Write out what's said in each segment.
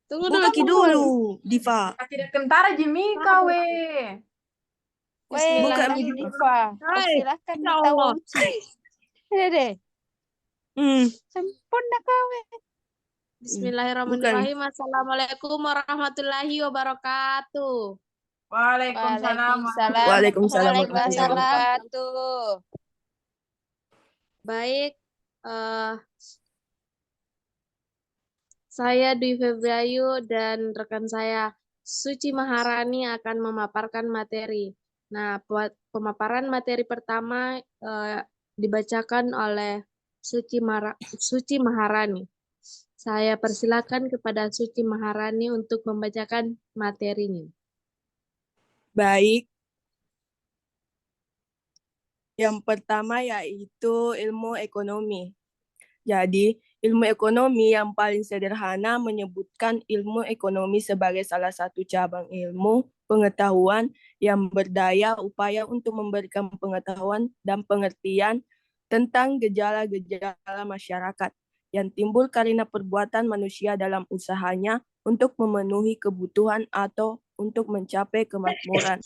Tunggu dulu, Buka dulu, Diva. Tidak kentara Jimika we. Weh, Buka. Diva. Hai, Silahkan ya tahu Allah. uci. Deh. Hmm, Sempurna kau. Bismillahirrahmanirrahim. Assalamualaikum warahmatullahi wabarakatuh. Waalaikumsalam Waalaikumsalam warahmatullahi warahmatullahi wabarakatuh. Baik, saya Dwi Febriayu dan rekan saya Suci Maharani akan memaparkan materi. Nah, pemaparan materi pertama dibacakan oleh Suci Maharani. Saya persilakan kepada Suci Maharani untuk membacakan materinya. Baik. Yang pertama yaitu ilmu ekonomi. Jadi, ilmu ekonomi yang paling sederhana menyebutkan ilmu ekonomi sebagai salah satu cabang ilmu pengetahuan yang berdaya upaya untuk memberikan pengetahuan dan pengertian tentang gejala-gejala masyarakat yang timbul karena perbuatan manusia dalam usahanya untuk memenuhi kebutuhan atau untuk mencapai kemakmuran.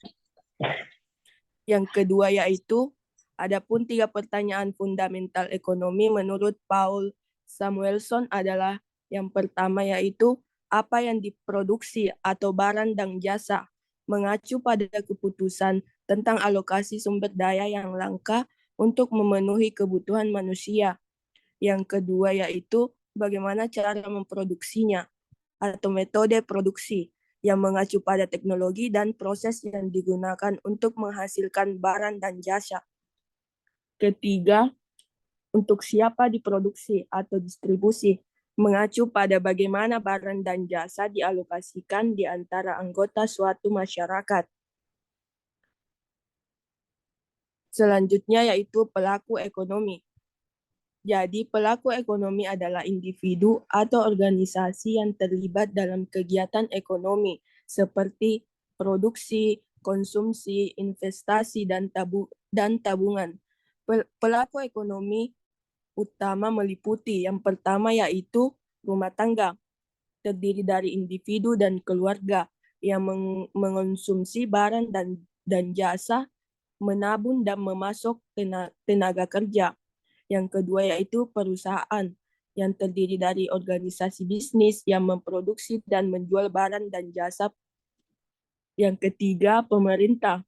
Yang kedua yaitu, adapun 3 pertanyaan fundamental ekonomi menurut Paul Samuelson adalah yang pertama yaitu, apa yang diproduksi atau barang dan jasa, mengacu pada keputusan tentang alokasi sumber daya yang langka untuk memenuhi kebutuhan manusia. Yang kedua yaitu, bagaimana cara memproduksinya atau metode produksi yang mengacu pada teknologi dan proses yang digunakan untuk menghasilkan barang dan jasa. Ketiga, untuk siapa diproduksi atau distribusi, mengacu pada bagaimana barang dan jasa dialokasikan di antara anggota suatu masyarakat. Selanjutnya yaitu pelaku ekonomi. Jadi, pelaku ekonomi adalah individu atau organisasi yang terlibat dalam kegiatan ekonomi seperti produksi, konsumsi, investasi, dan tabungan. Pelaku ekonomi utama meliputi yang pertama yaitu rumah tangga, terdiri dari individu dan keluarga yang mengonsumsi barang dan jasa, menabung dan memasok tenaga kerja. Yang kedua yaitu perusahaan yang terdiri dari organisasi bisnis yang memproduksi dan menjual barang dan jasa. Yang ketiga pemerintah,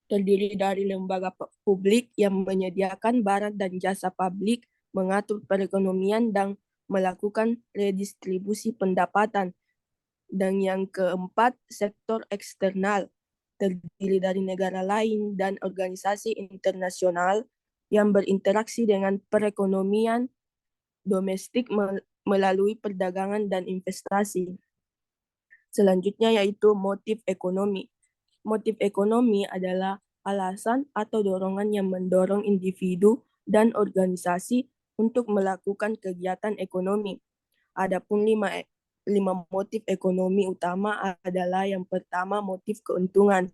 terdiri dari lembaga publik yang menyediakan barang dan jasa publik, mengatur perekonomian dan melakukan redistribusi pendapatan. Dan yang keempat sektor eksternal, terdiri dari negara lain dan organisasi internasional yang berinteraksi dengan perekonomian domestik melalui perdagangan dan investasi. Selanjutnya yaitu motif ekonomi. Motif ekonomi adalah alasan atau dorongan yang mendorong individu dan organisasi untuk melakukan kegiatan ekonomi. Adapun lima motif ekonomi utama adalah yang pertama motif keuntungan,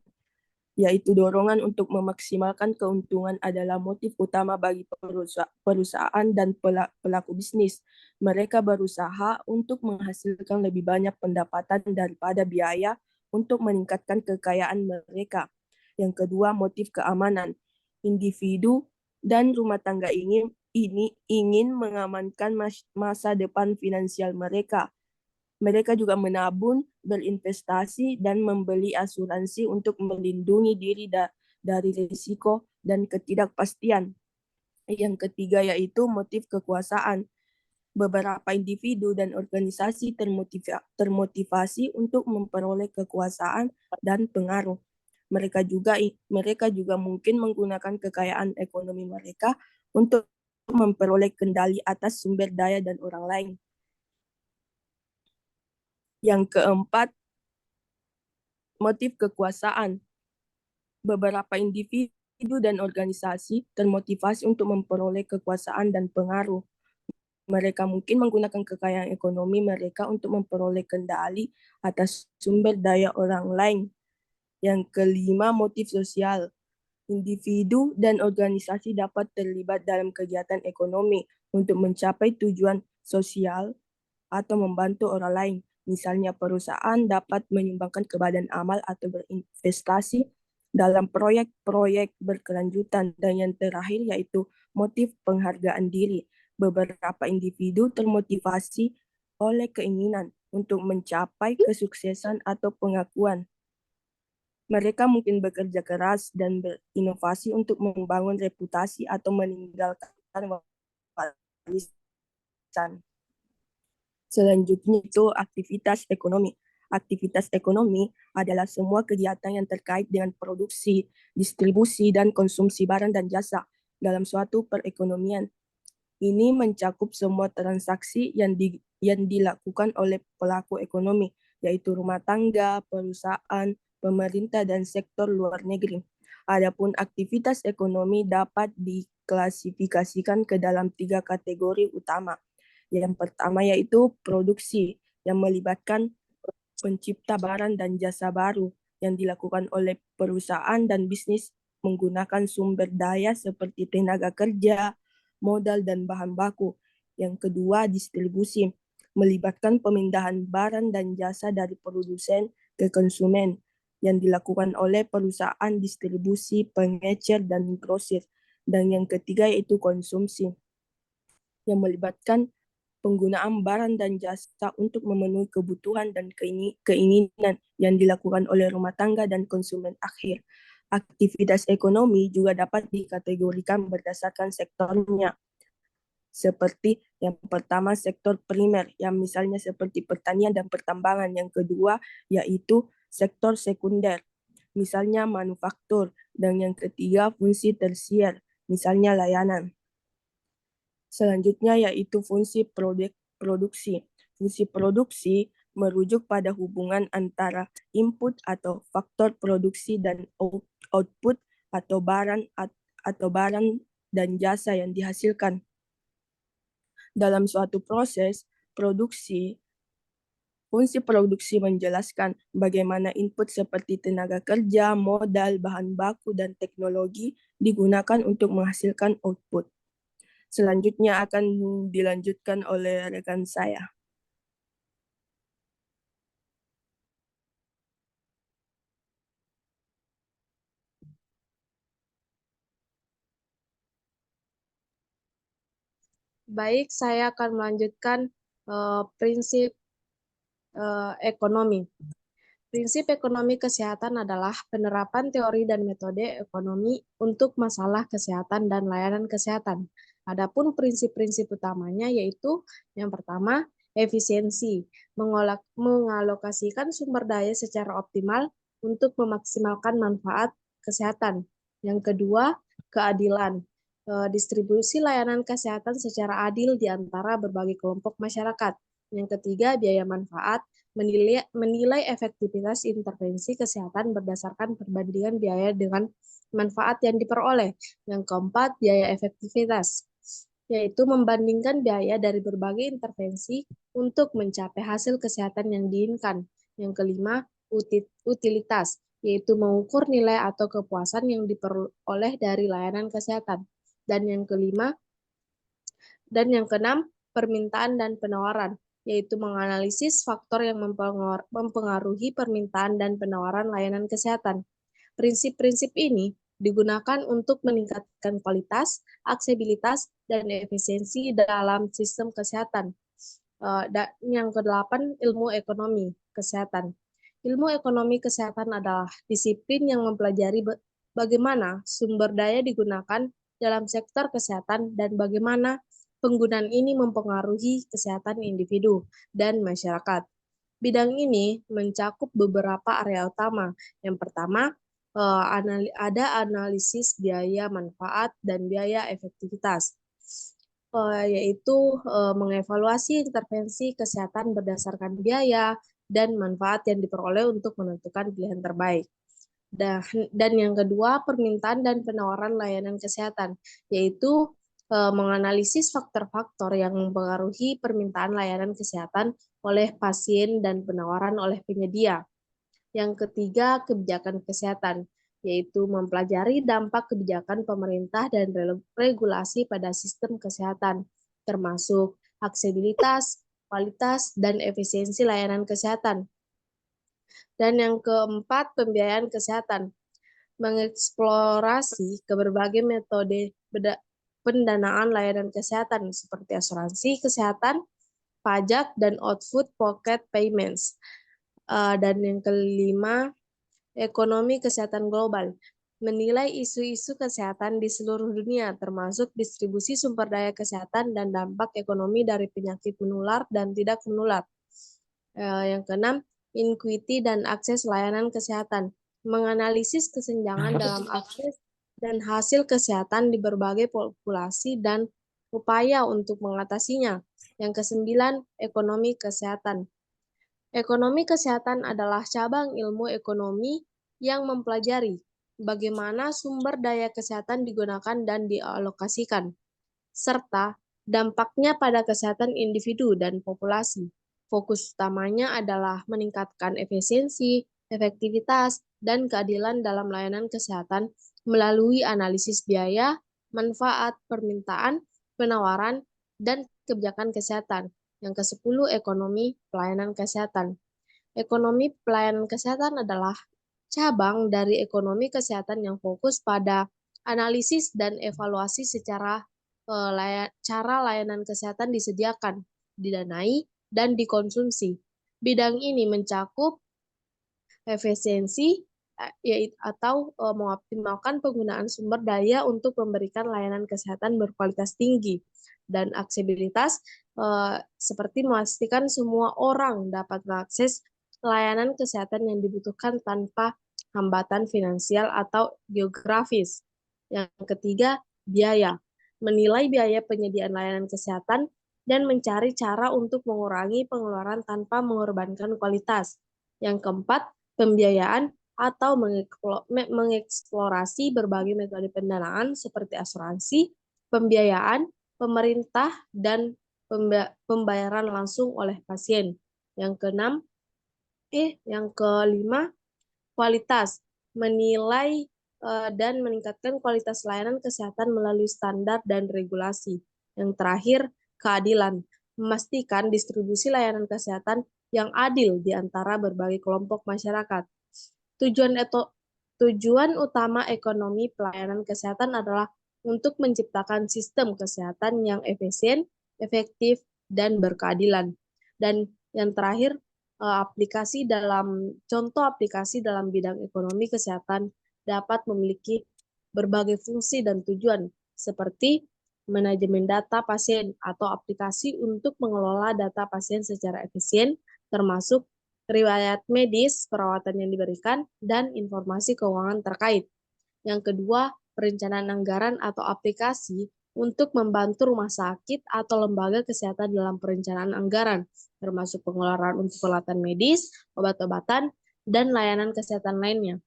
yaitu dorongan untuk memaksimalkan keuntungan adalah motif utama bagi perusahaan dan pelaku bisnis. Mereka berusaha untuk menghasilkan lebih banyak pendapatan daripada biaya untuk meningkatkan kekayaan mereka. Yang kedua, motif keamanan. Individu dan rumah tangga ini ingin mengamankan masa depan finansial mereka. Mereka juga menabung, berinvestasi, dan membeli asuransi untuk melindungi diri dari risiko dan ketidakpastian. Yang ketiga yaitu motif kekuasaan. Beberapa individu dan organisasi termotivasi untuk memperoleh kekuasaan dan pengaruh. Mereka juga mungkin menggunakan kekayaan ekonomi mereka untuk memperoleh kendali atas sumber daya dan orang lain. Yang keempat, motif kekuasaan. Beberapa individu dan organisasi termotivasi untuk memperoleh kekuasaan dan pengaruh. Mereka mungkin menggunakan kekayaan ekonomi mereka untuk memperoleh kendali atas sumber daya orang lain. Yang kelima, motif sosial. Individu dan organisasi dapat terlibat dalam kegiatan ekonomi untuk mencapai tujuan sosial atau membantu orang lain. Misalnya perusahaan dapat menyumbangkan ke badan amal atau berinvestasi dalam proyek-proyek berkelanjutan. Dan yang terakhir yaitu motif penghargaan diri. Beberapa individu termotivasi oleh keinginan untuk mencapai kesuksesan atau pengakuan. Mereka mungkin bekerja keras dan berinovasi untuk membangun reputasi atau meninggalkan warisan. Selanjutnya itu aktivitas ekonomi. Aktivitas ekonomi adalah semua kegiatan yang terkait dengan produksi, distribusi, dan konsumsi barang dan jasa dalam suatu perekonomian. Ini mencakup semua transaksi yang dilakukan oleh pelaku ekonomi, yaitu rumah tangga, perusahaan, pemerintah, dan sektor luar negeri. Adapun aktivitas ekonomi dapat diklasifikasikan ke dalam 3 kategori utama. Yang pertama yaitu produksi, yang melibatkan pencipta barang dan jasa baru yang dilakukan oleh perusahaan dan bisnis menggunakan sumber daya seperti tenaga kerja, modal, dan bahan baku. Yang kedua, distribusi, melibatkan pemindahan barang dan jasa dari produsen ke konsumen yang dilakukan oleh perusahaan distribusi, pengecer, dan grosir. Dan yang ketiga yaitu konsumsi, yang melibatkan penggunaan barang dan jasa untuk memenuhi kebutuhan dan keinginan yang dilakukan oleh rumah tangga dan konsumen akhir. Aktivitas ekonomi juga dapat dikategorikan berdasarkan sektornya. Seperti yang pertama sektor primer, yang misalnya seperti pertanian dan pertambangan. Yang kedua yaitu sektor sekunder, misalnya manufaktur. Dan yang ketiga fungsi tersier, misalnya layanan. Selanjutnya yaitu fungsi produksi. Fungsi produksi merujuk pada hubungan antara input atau faktor produksi dan output atau barang dan jasa yang dihasilkan. Dalam suatu proses produksi, fungsi produksi menjelaskan bagaimana input seperti tenaga kerja, modal, bahan baku, dan teknologi digunakan untuk menghasilkan output. Selanjutnya akan dilanjutkan oleh rekan saya. Baik, saya akan melanjutkan prinsip ekonomi. Prinsip ekonomi kesehatan adalah penerapan teori dan metode ekonomi untuk masalah kesehatan dan layanan kesehatan. Adapun prinsip-prinsip utamanya yaitu yang pertama, efisiensi, mengalokasikan sumber daya secara optimal untuk memaksimalkan manfaat kesehatan. Yang kedua, keadilan, distribusi layanan kesehatan secara adil di antara berbagai kelompok masyarakat. Yang ketiga, biaya manfaat, menilai efektivitas intervensi kesehatan berdasarkan perbandingan biaya dengan manfaat yang diperoleh. Yang keempat, biaya efektivitas, yaitu membandingkan biaya dari berbagai intervensi untuk mencapai hasil kesehatan yang diinginkan. Yang kelima, utilitas, yaitu mengukur nilai atau kepuasan yang diperoleh dari layanan kesehatan. Dan yang keenam, permintaan dan penawaran, yaitu menganalisis faktor yang mempengaruhi permintaan dan penawaran layanan kesehatan. Prinsip-prinsip ini digunakan untuk meningkatkan kualitas, aksesibilitas, dan efisiensi dalam sistem kesehatan. Dan yang kedelapan, ilmu ekonomi kesehatan. Ilmu ekonomi kesehatan adalah disiplin yang mempelajari bagaimana sumber daya digunakan dalam sektor kesehatan dan bagaimana penggunaan ini mempengaruhi kesehatan individu dan masyarakat. Bidang ini mencakup beberapa area utama. Yang pertama, ada analisis biaya manfaat dan biaya efektivitas, yaitu mengevaluasi intervensi kesehatan berdasarkan biaya dan manfaat yang diperoleh untuk menentukan pilihan terbaik. Dan yang kedua, permintaan dan penawaran layanan kesehatan, yaitu menganalisis faktor-faktor yang mempengaruhi permintaan layanan kesehatan oleh pasien dan penawaran oleh penyedia. Yang ketiga, kebijakan kesehatan, yaitu mempelajari dampak kebijakan pemerintah dan regulasi pada sistem kesehatan, termasuk aksesibilitas, kualitas, dan efisiensi layanan kesehatan. Dan yang keempat, pembiayaan kesehatan. Mengeksplorasi ke berbagai metode pendanaan layanan kesehatan seperti asuransi kesehatan, pajak, dan out-of-pocket payments. Dan yang kelima, ekonomi kesehatan global. Menilai isu-isu kesehatan di seluruh dunia, termasuk distribusi sumber daya kesehatan dan dampak ekonomi dari penyakit menular dan tidak menular. Yang keenam, inequity dan akses layanan kesehatan. Menganalisis kesenjangan dalam akses dan hasil kesehatan di berbagai populasi dan upaya untuk mengatasinya. Yang kesembilan, ekonomi kesehatan. Ekonomi kesehatan adalah cabang ilmu ekonomi yang mempelajari bagaimana sumber daya kesehatan digunakan dan dialokasikan, serta dampaknya pada kesehatan individu dan populasi. Fokus utamanya adalah meningkatkan efisiensi, efektivitas, dan keadilan dalam layanan kesehatan melalui analisis biaya, manfaat, permintaan, penawaran, dan kebijakan kesehatan. Yang ke-10, ekonomi pelayanan kesehatan. Ekonomi pelayanan kesehatan adalah cabang dari ekonomi kesehatan yang fokus pada analisis dan evaluasi secara cara layanan kesehatan disediakan, didanai, dan dikonsumsi. Bidang ini mencakup efisiensi atau mengoptimalkan penggunaan sumber daya untuk memberikan layanan kesehatan berkualitas tinggi, dan aksesibilitas seperti memastikan semua orang dapat mengakses layanan kesehatan yang dibutuhkan tanpa hambatan finansial atau geografis. Yang ketiga, biaya. Menilai biaya penyediaan layanan kesehatan dan mencari cara untuk mengurangi pengeluaran tanpa mengorbankan kualitas. Yang keempat, pembiayaan atau mengeksplorasi berbagai metode pendanaan seperti asuransi, pembiayaan, pemerintah, dan pembayaran langsung oleh pasien. Yang kelima, kualitas. Menilai dan meningkatkan kualitas layanan kesehatan melalui standar dan regulasi. Yang terakhir, keadilan. Memastikan distribusi layanan kesehatan yang adil di antara berbagai kelompok masyarakat. Tujuan utama ekonomi pelayanan kesehatan adalah untuk menciptakan sistem kesehatan yang efisien, efektif, dan berkeadilan. Dan yang terakhir, contoh aplikasi dalam bidang ekonomi kesehatan dapat memiliki berbagai fungsi dan tujuan, seperti manajemen data pasien atau aplikasi untuk mengelola data pasien secara efisien, termasuk riwayat medis, perawatan yang diberikan, dan informasi keuangan terkait. Yang kedua, perencanaan anggaran atau aplikasi untuk membantu rumah sakit atau lembaga kesehatan dalam perencanaan anggaran, termasuk pengeluaran untuk peralatan medis, obat-obatan, dan layanan kesehatan lainnya.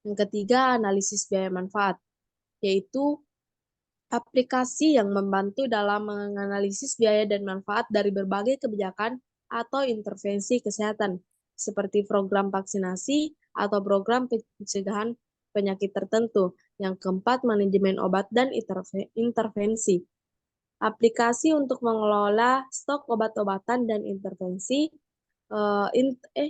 Yang ketiga, analisis biaya manfaat, yaitu aplikasi yang membantu dalam menganalisis biaya dan manfaat dari berbagai kebijakan atau intervensi kesehatan, seperti program vaksinasi atau program pencegahan penyakit tertentu. Yang keempat, manajemen obat dan intervensi. Aplikasi untuk mengelola stok obat-obatan dan intervensi,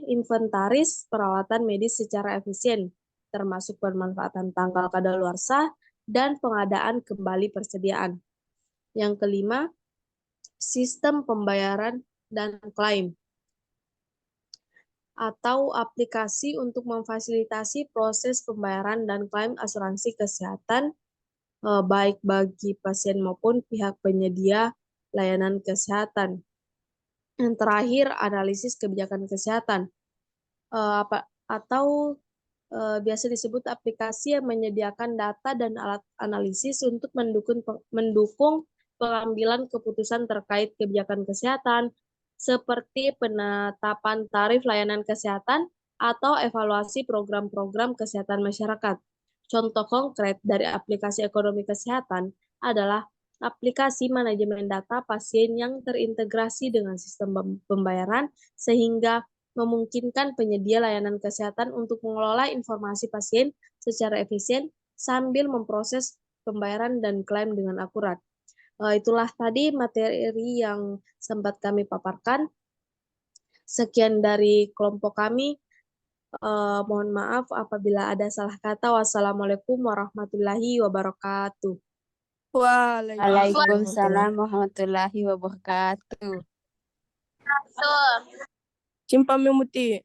inventaris perawatan medis secara efisien, termasuk pemanfaatan tanggal kadaluarsa dan pengadaan kembali persediaan. Yang kelima, sistem pembayaran dan klaim, atau aplikasi untuk memfasilitasi proses pembayaran dan klaim asuransi kesehatan, baik bagi pasien maupun pihak penyedia layanan kesehatan. Yang terakhir, analisis kebijakan kesehatan, atau biasa disebut aplikasi yang menyediakan data dan alat analisis untuk mendukung pengambilan keputusan terkait kebijakan kesehatan, seperti penetapan tarif layanan kesehatan atau evaluasi program-program kesehatan masyarakat. Contoh konkret dari aplikasi ekonomi kesehatan adalah aplikasi manajemen data pasien yang terintegrasi dengan sistem pembayaran sehingga memungkinkan penyedia layanan kesehatan untuk mengelola informasi pasien secara efisien sambil memproses pembayaran dan klaim dengan akurat. Itulah tadi materi yang sempat kami paparkan. Sekian dari kelompok kami. Mohon maaf apabila ada salah kata. Wassalamualaikum warahmatullahi wabarakatuh. Waalaikumsalam warahmatullahi wabarakatuh. Cimpa memuti.